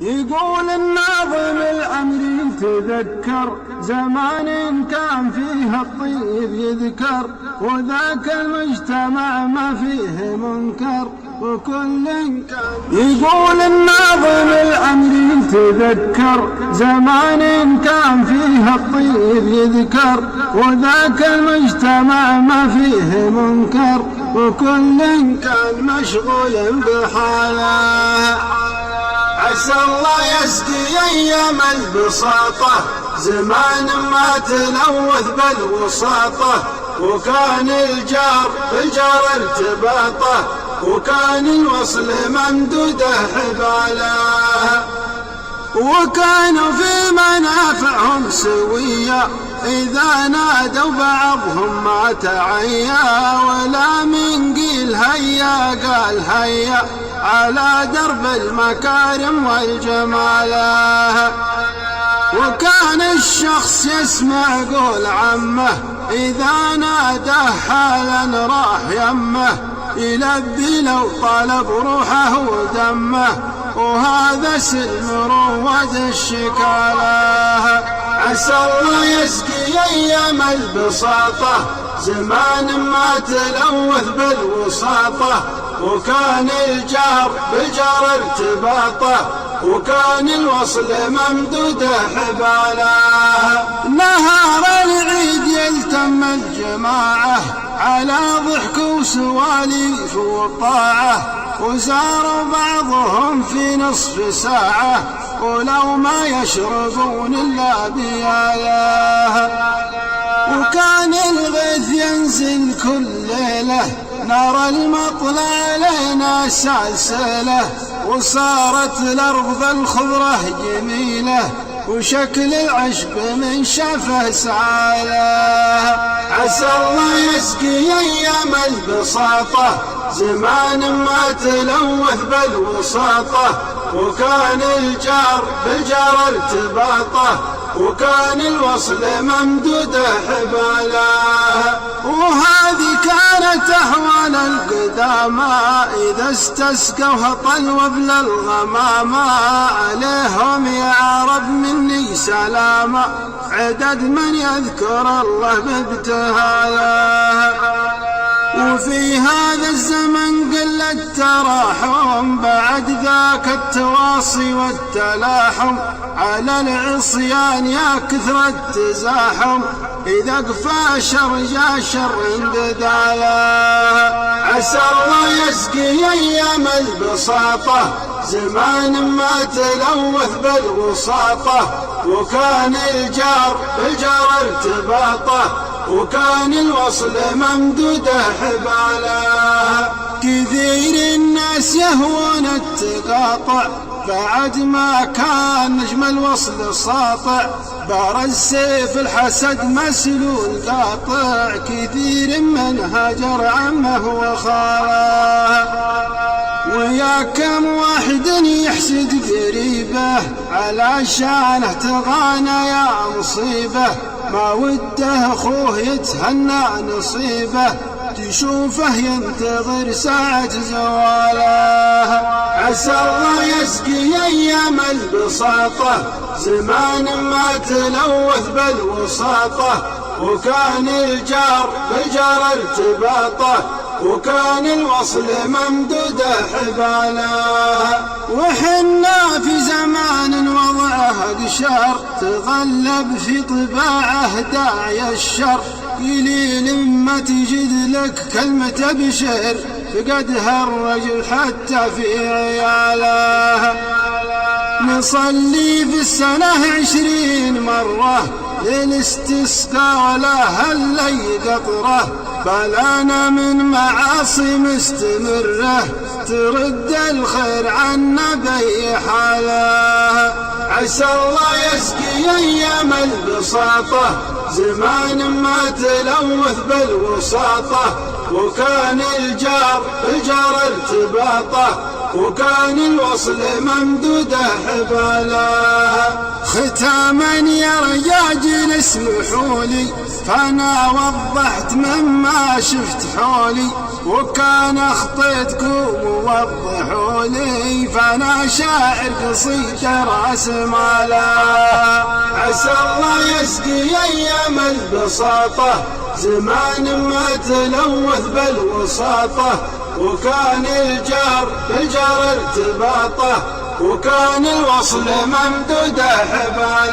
يقول الناظم العمري تذكر زمان كان فيه الطيب يذكر، وذاك المجتمع ما فيه منكر وكل كان. يقول الناظم العمري تذكر زمان كان فيه الطيب يذكر، وذاك المجتمع ما فيه منكر وكل كان مشغول بحاله. عسى الله يسقي أيام البساطة زمان ما تلوث بالوساطة، وكان الجار بالجار ارتباطه، وكان الوصل ممدوده حباله، وكانوا في منافعهم سوية إذا نادوا بعضهم ما تعيا، ولا من قيل هيا قال هيا على درب المكارم والجماله. وكان الشخص يسمع قول عمه إذا ناداه حالا راح يمه، يلبي لو طلب روحه ودمه، وهذا سلم رواد الشكاله. عسى الله يسقي أيام البساطة زمان ما تلوث بالوساطة، وكان الجار بالجار ارتباطه، وكان الوصل ممدوده حباله. نهار العيد يلتم الجماعة على ضحك وسواليف وطاعة، وزاروا بعضهم في نصف ساعة ولو ما يشربون إلا بياله. وكان الغيث ينزل كل ليلة نرى المطلع لنا سلسلة، وصارت الأرض الخضرة جميلة وشكل العشب من شافه سعاله. عسى الله يسقي أيام البساطة زمان ما تلوث بالوساطة، وكان الجار بالجار ارتباطه، وكان الوصل ممدوده حباله. وهذه كانت أهوال القدامى إذا استسقوها طلوا بلا الغمامة، عليهم يا عرب مني سلامة عدد من يذكر الله بابتهاله. وفي هذا الزمن قل التراحم بعد ذاك التواصي والتلاحم، على العصيان يا كثر التزاحم إذا قفى شر جا شر بداله. عسى الله يسقي أيام البساطة زمان ما تلوث بالوساطة، وكان الجار بالجار ارتباطه، وكان الوصل ممدوده حباله. كثير الناس يهوون التقاطع بعد ما كان نجم الوصل ساطع، برز سيف الحسد مسلول قاطع، كثير من هجر عمه وخاله. ويا كم واحد يحسد قريبه على شانه تغانى يا مصيبه، ما وده اخوه يتهنى نصيبه تشوفه ينتظر ساعة زواله. عسى الله يسقي أيام البساطة زمان ما تلوث بالوساطة، وكان الجار بالجار ارتباطه، وكان الوصل ممدوده حباله. وحنا في زمان وضعه قشر تغلب في طباعه داعي الشر، قليل ما تجد لك كلمة بشر فقدها الرجل حتى في عياله. نصلي في السنة 20 مرة للاستسقاء ولا هلي قطره، بلانا من معاصي مستمرة ترد الخير عنا بأي حاله. عسى الله يسقي أيام البساطة زمان ما تلوث بالوساطة، وكان الجار بالجار ارتباطه، وكان الوصل ممدوده حباله. ختاما يا رجاجل اسمحوا لي فانا وضحت مما شفت حولي، وكان اخطيتكم ووضحوا لي، فانا شاعر قصيد راس مالا. عسى الله يسقي ايام البساطة زمان ما تلوث بالوساطة، وكان الجار بالجار ارتباطه، وكان الوصل ممدوده حبالا.